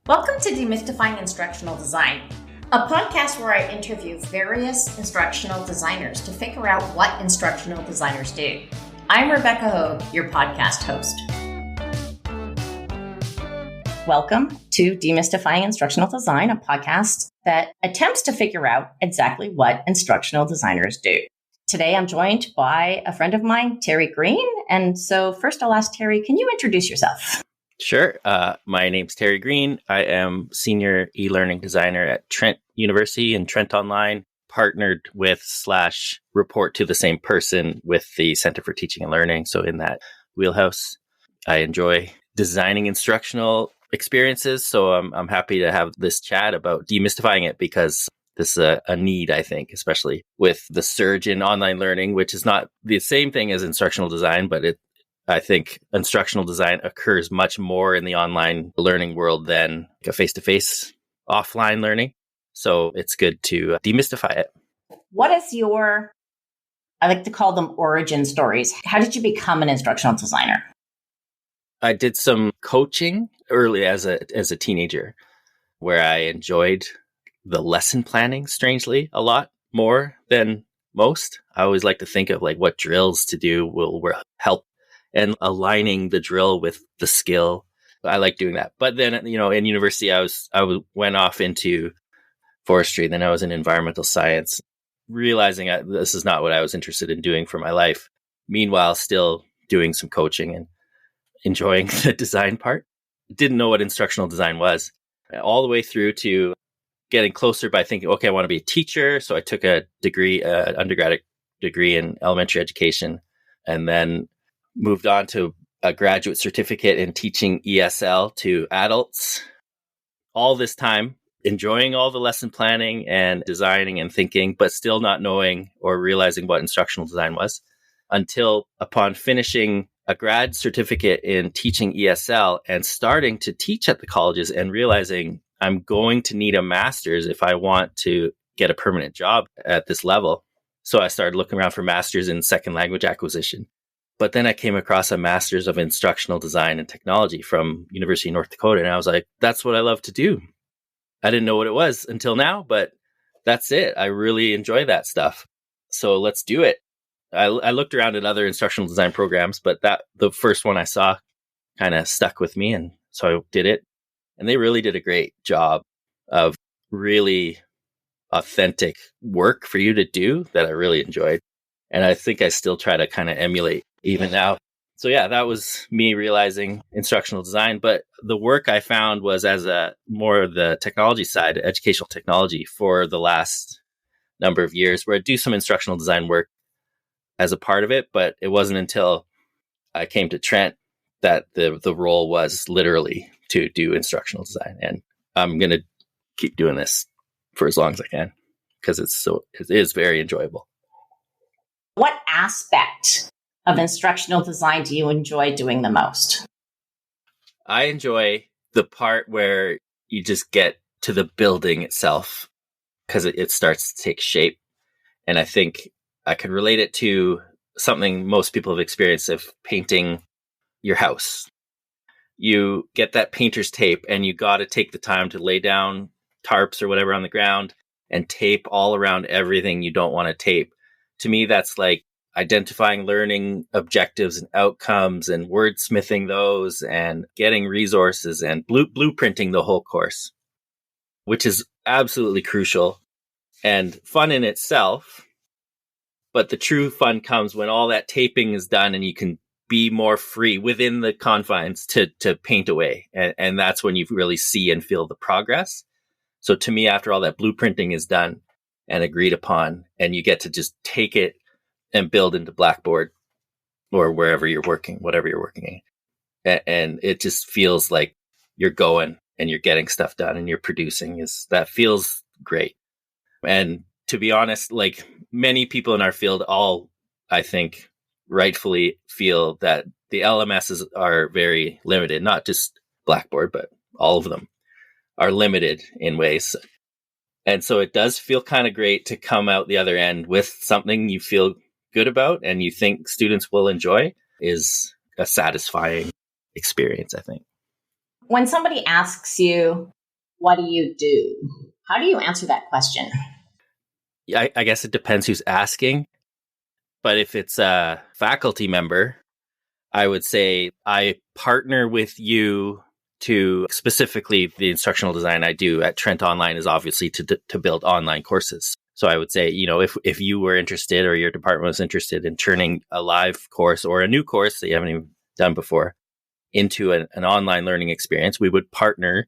Welcome to Demystifying Instructional Design, a podcast where I interview various instructional designers to figure out what instructional designers do. I'm Rebecca Hogue, your podcast host. Welcome to Demystifying Instructional Design, a podcast that attempts to figure out exactly what instructional designers do. Today, I'm joined by a friend of mine, Terry Greene. And so first I'll ask Terry, can you introduce yourself? Sure. My name's Terry Greene. I am senior e-learning designer at Trent University and Trent Online, partnered with / report to the same person with the Center for Teaching and Learning. So in that wheelhouse, I enjoy designing instructional experiences. So I'm happy to have this chat about demystifying it because this is a need, I think, especially with the surge in online learning, which is not the same thing as instructional design, but I think instructional design occurs much more in the online learning world than a face-to-face offline learning. So it's good to demystify it. What is I like to call them origin stories. How did you become an instructional designer? I did some coaching early as a teenager where I enjoyed the lesson planning, strangely, a lot more than most. I always like to think of like what drills to do will help and aligning the drill with the skill. I like doing that. But then, in university, I went off into forestry. Then I was in environmental science, realizing this is not what I was interested in doing for my life. Meanwhile, still doing some coaching and enjoying the design part. Didn't know what instructional design was all the way through to getting closer by thinking, okay, I want to be a teacher. So I took a degree, undergraduate degree in elementary education, and then moved on to a graduate certificate in teaching ESL to adults. All this time, enjoying all the lesson planning and designing and thinking, but still not knowing or realizing what instructional design was until upon finishing a grad certificate in teaching ESL and starting to teach at the colleges and realizing I'm going to need a master's if I want to get a permanent job at this level. So I started looking around for masters in second language acquisition. But then I came across a master's of instructional design and technology from University of North Dakota. And I was like, that's what I love to do. I didn't know what it was until now, but that's it. I really enjoy that stuff. So let's do it. I looked around at other instructional design programs, but the first one I saw kind of stuck with me. And so I did it. And they really did a great job of really authentic work for you to do that I really enjoyed. And I think I still try to kind of emulate even now. So yeah, that was me realizing instructional design. But the work I found was as more of the technology side, educational technology for the last number of years, where I do some instructional design work as a part of it. But it wasn't until I came to Trent that the role was literally to do instructional design. And I'm going to keep doing this for as long as I can because it is very enjoyable. What aspect of instructional design do you enjoy doing the most? I enjoy the part where you just get to the building itself because it starts to take shape. And I think I can relate it to something most people have experienced of painting your house. You get that painter's tape and you got to take the time to lay down tarps or whatever on the ground and tape all around everything you don't want to tape. To me, that's like identifying learning objectives and outcomes and wordsmithing those and getting resources and blueprinting the whole course, which is absolutely crucial and fun in itself. But the true fun comes when all that taping is done and you can be more free within the confines to paint away. And that's when you really see and feel the progress. So to me, after all that blueprinting is done and agreed upon, and you get to just take it and build into Blackboard or wherever you're working, whatever you're working in. And it just feels like you're going and you're getting stuff done and you're producing. That feels great. And to be honest, like many people in our field, I think, rightfully feel that the LMSs are very limited, not just Blackboard, but all of them are limited in ways. And so it does feel kind of great to come out the other end with something you feel good about and you think students will enjoy is a satisfying experience, I think. When somebody asks you, what do you do? How do you answer that question? Yeah, I guess it depends who's asking. But if it's a faculty member, I would say I partner with you to specifically the instructional design I do at Trent Online is obviously to build online courses. So I would say, if you were interested or your department was interested in turning a live course or a new course that you haven't even done before into an online learning experience, we would partner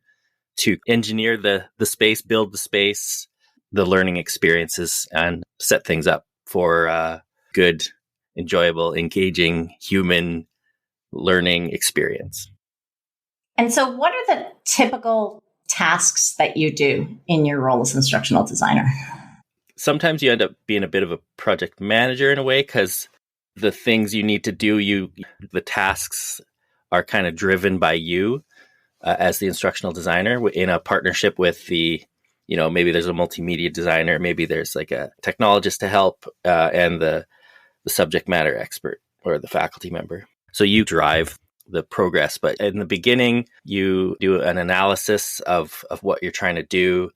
to engineer the space, build the space, the learning experiences, and set things up for good, enjoyable, engaging human learning experience. And so what are the typical tasks that you do in your role as instructional designer? Sometimes you end up being a bit of a project manager in a way because the things you need to do, the tasks are kind of driven by you as the instructional designer in a partnership with maybe there's a multimedia designer, maybe there's like a technologist to help, and the subject matter expert or the faculty member. So you drive the progress, but in the beginning, you do an analysis of what you're trying to do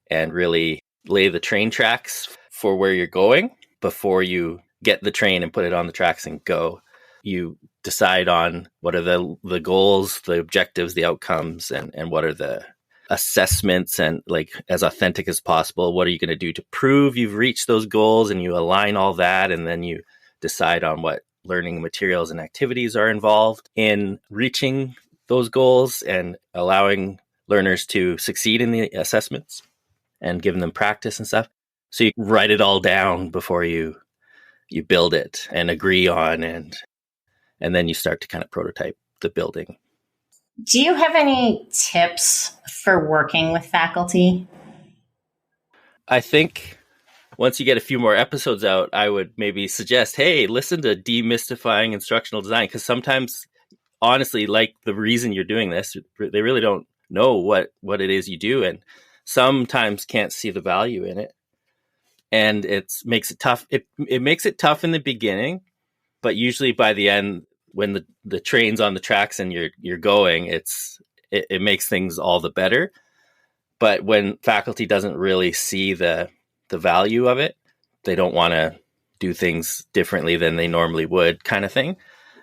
and really lay the train tracks for where you're going before you get the train and put it on the tracks and go. You decide on what are the goals, the objectives, the outcomes, and what are the assessments, and like as authentic as possible. What are you going to do to prove you've reached those goals? And you align all that, and then you decide on what learning materials and activities are involved in reaching those goals and allowing learners to succeed in the assessments and giving them practice and stuff. So you write it all down before you build it and agree on, and then you start to kind of prototype the building. Do you have any tips for working with faculty? I think once you get a few more episodes out, I would maybe suggest, hey, listen to Demystifying Instructional Design, because sometimes, honestly, like the reason you're doing this, they really don't know what it is you do, and sometimes can't see the value in it. And it makes it tough. It makes it tough in the beginning, but usually by the end, when the train's on the tracks and you're going, it makes things all the better. But when faculty doesn't really see the value of it, they don't want to do things differently than they normally would, kind of thing.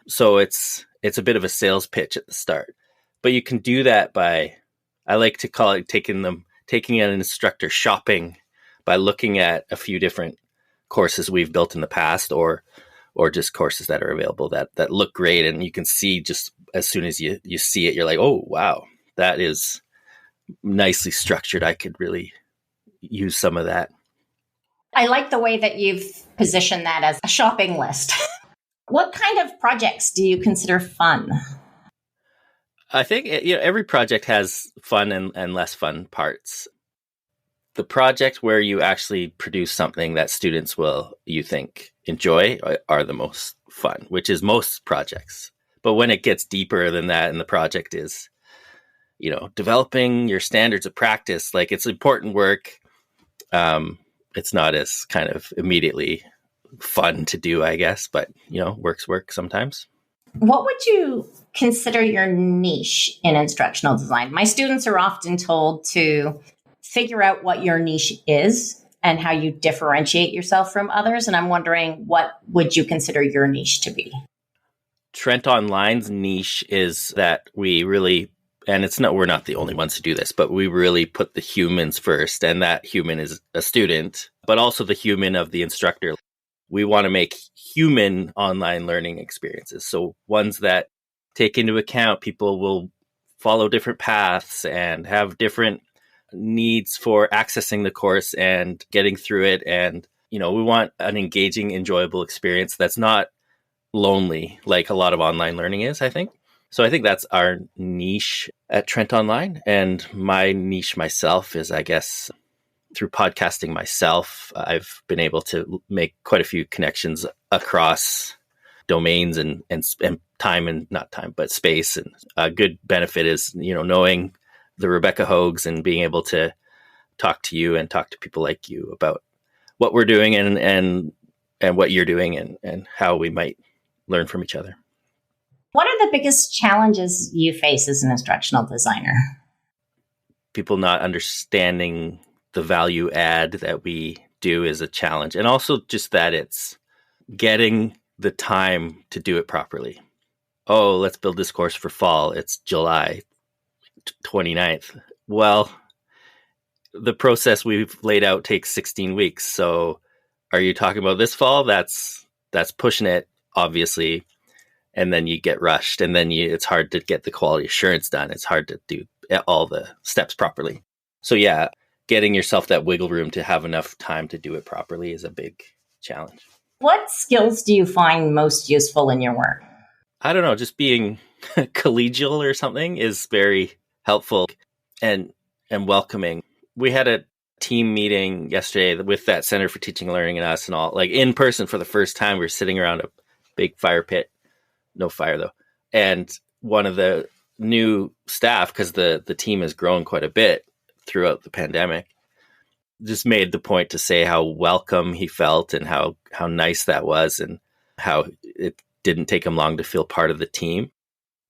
So it's a bit of a sales pitch at the start. But you can do that by, I like to call it taking an instructor shopping by looking at a few different courses we've built in the past, or just courses that are available that look great, and you can see just as soon as you see it, you're like, oh wow, that is nicely structured. I could really use some of that. I like the way that you've positioned that as a shopping list. What kind of projects do you consider fun? I think every project has fun and less fun parts. The project where you actually produce something that students will, you think, enjoy are the most fun, which is most projects. But when it gets deeper than that, and the project is, developing your standards of practice, like it's important work. It's not as kind of immediately fun to do, I guess, but work's work sometimes. What would you consider your niche in instructional design? My students are often told to figure out what your niche is and how you differentiate yourself from others. And I'm wondering, what would you consider your niche to be? Trent Online's niche is that we really, and we're not the only ones to do this, but we really put the humans first. And that human is a student, but also the human of the instructor. We want to make human online learning experiences. So ones that take into account people will follow different paths and have different needs for accessing the course and getting through it. And, we want an engaging, enjoyable experience that's not lonely like a lot of online learning is, I think. So I think that's our niche at Trent Online. And my niche myself is, I guess, through podcasting myself, I've been able to make quite a few connections across domains and time, and not time, but space. And a good benefit is, knowing the Rebecca Hogues and being able to talk to you and talk to people like you about what we're doing and what you're doing and how we might learn from each other. What are the biggest challenges you face as an instructional designer? people not understanding the value add that we do is a challenge. And also just that it's getting the time to do it properly. Oh, let's build this course for fall. It's July 29th. Well, the process we've laid out takes 16 weeks. So are you talking about this fall? That's pushing it, obviously. And then you get rushed, and then it's hard to get the quality assurance done. It's hard to do all the steps properly. So yeah, getting yourself that wiggle room to have enough time to do it properly is a big challenge. What skills do you find most useful in your work? I don't know, just being collegial or something is very helpful and welcoming. We had a team meeting yesterday with that Center for Teaching and Learning and us and all, like in person for the first time. We were sitting around a big fire pit. No fire though. And one of the new staff, because the team has grown quite a bit throughout the pandemic, just made the point to say how welcome he felt and how nice that was and how it didn't take him long to feel part of the team.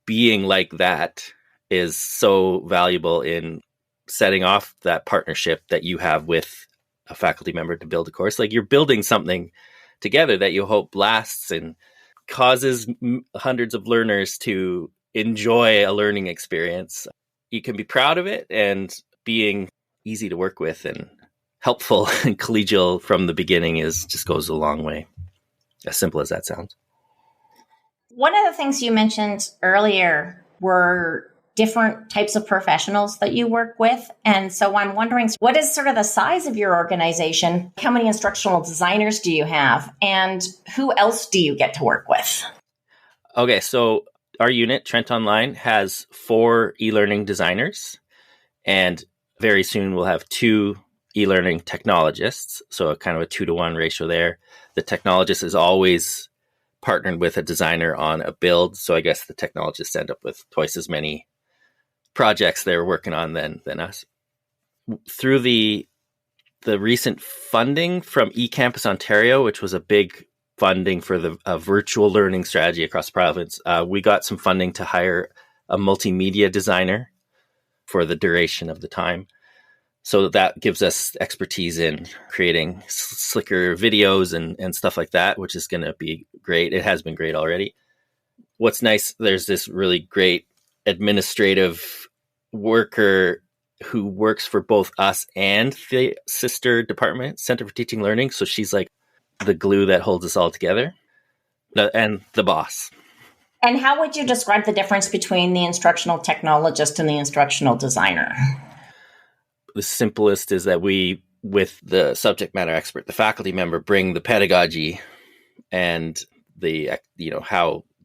Being like that is so valuable in setting off that partnership that you have with a faculty member to build a course. Like you're building something together that you hope lasts and causes hundreds of learners to enjoy a learning experience. You can be proud of it, and being easy to work with and helpful and collegial from the beginning just goes a long way. As simple as that sounds. One of the things you mentioned earlier were different types of professionals that you work with. And so I'm wondering, what is sort of the size of your organization? How many instructional designers do you have? And who else do you get to work with? Okay, so our unit, Trent Online, has 4 e-learning designers. And very soon we'll have 2 e-learning technologists. So a kind of a 2-to-1 ratio there. The technologist is always partnered with a designer on a build. So I guess the technologists end up with twice as many projects they're working on than us. Through the recent funding from eCampus Ontario, which was a big funding for the virtual learning strategy across the province, we got some funding to hire a multimedia designer for the duration of the time. So that gives us expertise in creating slicker videos and stuff like that, which is going to be great. It has been great already. What's nice, there's this really great administrative worker who works for both us and the sister department, Center for Teaching and Learning. So she's like the glue that holds us all together, and the boss. And how would you describe the difference between the instructional technologist and the instructional designer? The simplest is that we, with the subject matter expert, the faculty member, bring the pedagogy and the,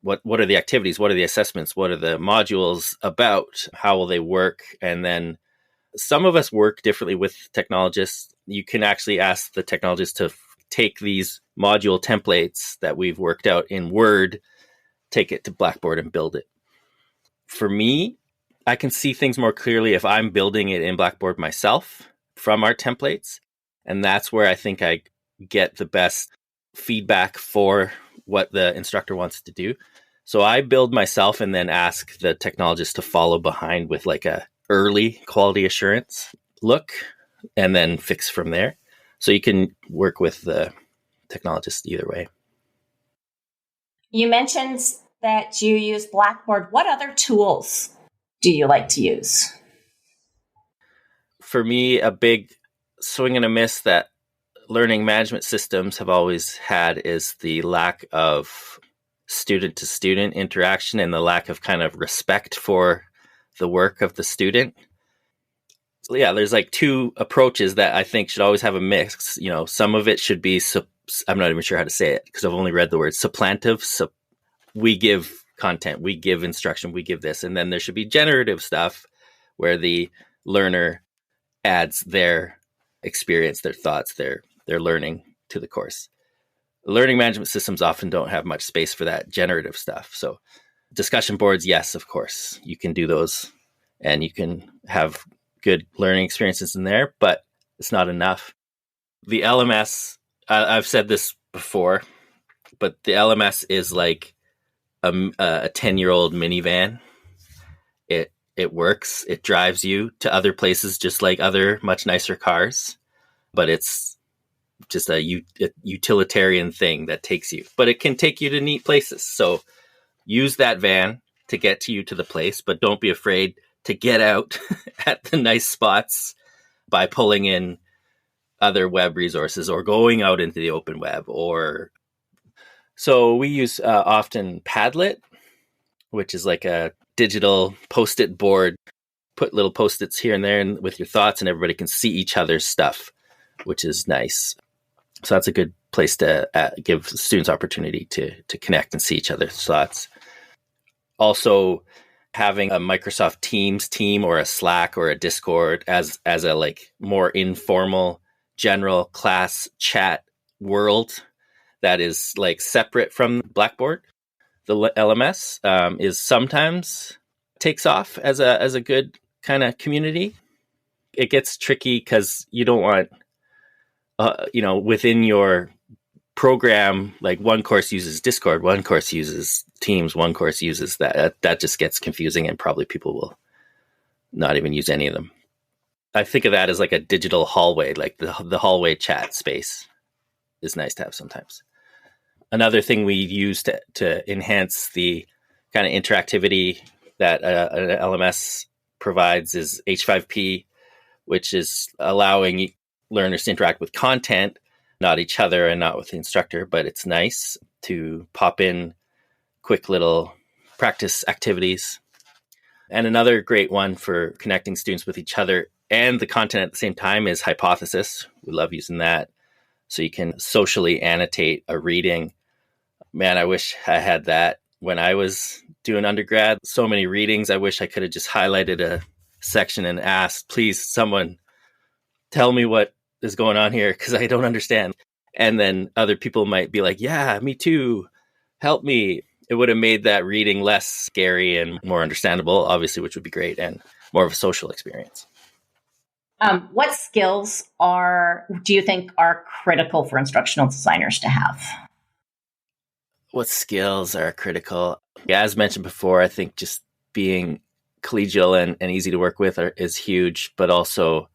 what are the activities? What are the assessments? What are the modules about? How will they work? And then some of us work differently with technologists. You can actually ask the technologist to take these module templates that we've worked out in Word, take it to Blackboard and build it. For me, I can see things more clearly if I'm building it in Blackboard myself from our templates. And that's where I think I get the best feedback for what the instructor wants to do. So I build myself and then ask the technologist to follow behind with like a early quality assurance look and then fix from there. So you can work with the technologist either way. You mentioned that you use Blackboard. What other tools do you like to use? For me, a big swing and a miss that learning management systems have always had is the lack of student to student interaction and the lack of kind of respect for the work of the student. So yeah, there's like 2 approaches that I think should always have a mix. You know, some of it should be, I'm not even sure how to say it because I've only read the word supplantive. So we give content, we give instruction, we give this. And then there should be generative stuff where the learner adds their experience, their thoughts, their learning to the course. Learning management systems often don't have much space for that generative stuff. So discussion boards, yes, of course, you can do those and you can have good learning experiences in there, but it's not enough. The LMS, I've said this before, but the LMS is like a 10-year-old minivan. It works. It drives you to other places just like other much nicer cars, but it's just a utilitarian thing that takes you. But it can take you to neat places. So use that van to get to you to the place, but don't be afraid to get out at the nice spots by pulling in other web resources or going out into the open web. Or so we use often Padlet, which is like a digital post-it board. Put little post-its here and there and with your thoughts, and everybody can see each other's stuff, which is nice. So that's a good place to give students opportunity to connect and see each other's thoughts. Also, having a Microsoft Teams team or a Slack or a Discord as a like more informal general class chat world that is like separate from Blackboard, the LMS, is sometimes takes off as a good kind of community. It gets tricky because you don't want, within your program, like one course uses Discord, one course uses Teams, one course uses that. That just gets confusing, and probably people will not even use any of them. I think of that as like a digital hallway, like the hallway chat space is nice to have sometimes. Another thing we use to enhance the kind of interactivity that an LMS provides is H5P, which is allowing learners to interact with content, not each other and not with the instructor, but it's nice to pop in quick little practice activities. And another great one for connecting students with each other and the content at the same time is Hypothesis. We love using that. So you can socially annotate a reading. Man, I wish I had that when I was doing undergrad. So many readings. I wish I could have just highlighted a section and asked, please, someone tell me what is going on here because I don't understand. And then other people might be like, yeah, me too. Help me. It would have made that reading less scary and more understandable, obviously, which would be great and more of a social experience. What skills do you think are critical for instructional designers to have? What skills are critical? Yeah, as mentioned before, I think just being collegial and easy to work with is huge, but also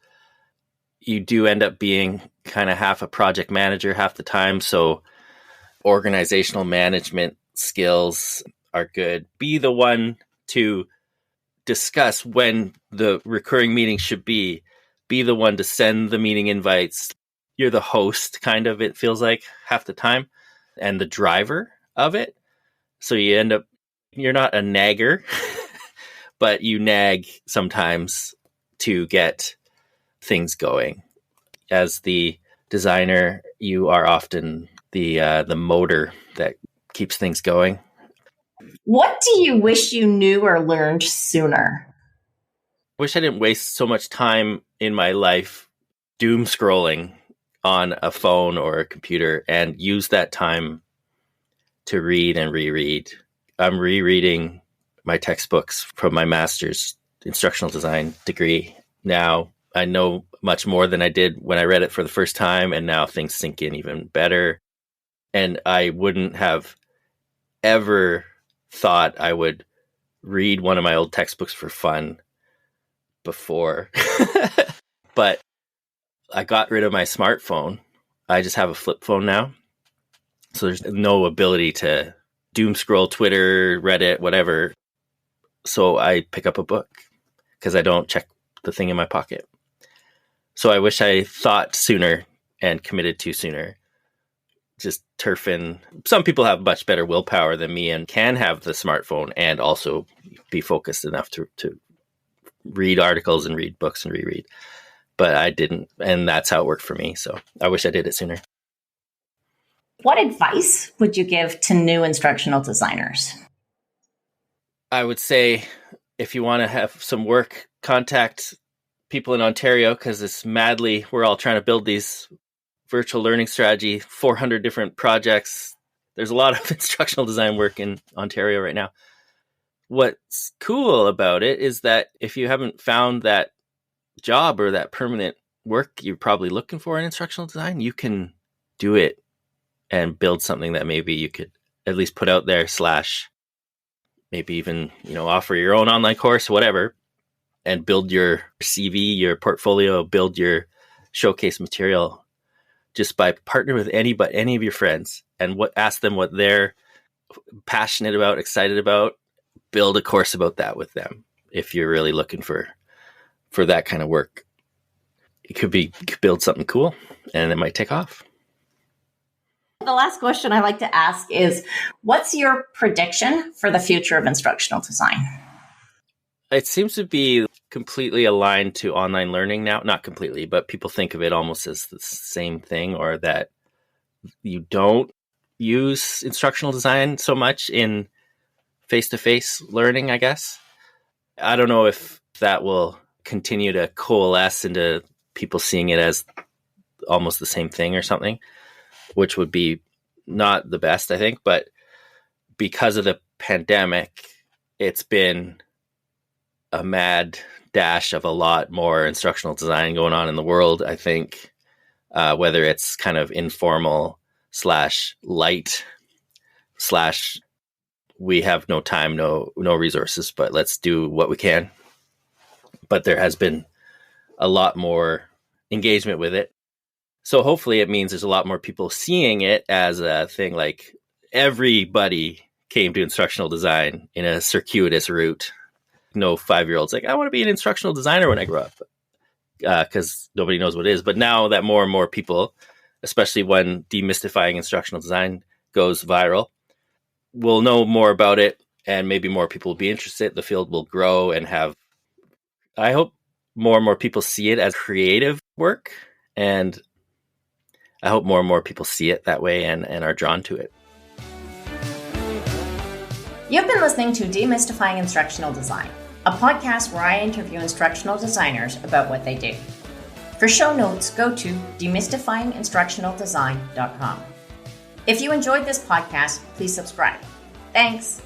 you do end up being kind of half a project manager half the time. So organizational management skills are good. Be the one to discuss when the recurring meeting should be the one to send the meeting invites. You're the host, kind of, it feels like half the time, and the driver of it. So you're not a nagger, but you nag sometimes to get things going. As the designer, you are often the motor that keeps things going. What do you wish you knew or learned sooner? Wish I didn't waste so much time in my life doom scrolling on a phone or a computer and use that time to read and reread. I'm rereading my textbooks from my master's instructional design degree. Now I know much more than I did when I read it for the first time, and now things sink in even better. And I wouldn't have ever thought I would read one of my old textbooks for fun before. But I got rid of my smartphone. I just have a flip phone now. So there's no ability to doom scroll Twitter, Reddit, whatever. So I pick up a book because I don't check the thing in my pocket. So I wish I thought sooner and committed to sooner. Just turfing. Some people have much better willpower than me and can have the smartphone and also be focused enough to read articles and read books and reread. But I didn't, and that's how it worked for me. So I wish I did it sooner. What advice would you give to new instructional designers? I would say if you want to have some work, contact people in Ontario because we're all trying to build these virtual learning strategy, 400 different projects. There's a lot of instructional design work in Ontario right now. What's cool about it is that if you haven't found that job or that permanent work you're probably looking for in instructional design, you can do it and build something that maybe you could at least put out there / maybe even, offer your own online course, whatever. and build your CV, your portfolio, build your showcase material just by partnering with any of your friends and ask them what they're passionate about, excited about. Build a course about that with them if you're really looking for that kind of work. You could build something cool and it might take off. The last question I like to ask is, what's your prediction for the future of instructional design? It seems to be completely aligned to online learning now. Not completely, but people think of it almost as the same thing, or that you don't use instructional design so much in face-to-face learning, I guess. I don't know if that will continue to coalesce into people seeing it as almost the same thing or something, which would be not the best, I think. But because of the pandemic, it's been a mad dash of a lot more instructional design going on in the world, I think, whether it's kind of informal / light / we have no time, no resources, but let's do what we can. But there has been a lot more engagement with it. So hopefully it means there's a lot more people seeing it as a thing, like everybody came to instructional design in a circuitous route. No 5-year-old's like, I want to be an instructional designer when I grow up, because nobody knows what it is. But now that more and more people, especially when demystifying instructional design goes viral, will know more about it, and maybe more people will be interested. The field will grow and I hope more and more people see it as creative work, and I hope more and more people see it that way and are drawn to it. You've been listening to Demystifying Instructional Design, a podcast where I interview instructional designers about what they do. For show notes, go to demystifyinginstructionaldesign.com. If you enjoyed this podcast, please subscribe. Thanks.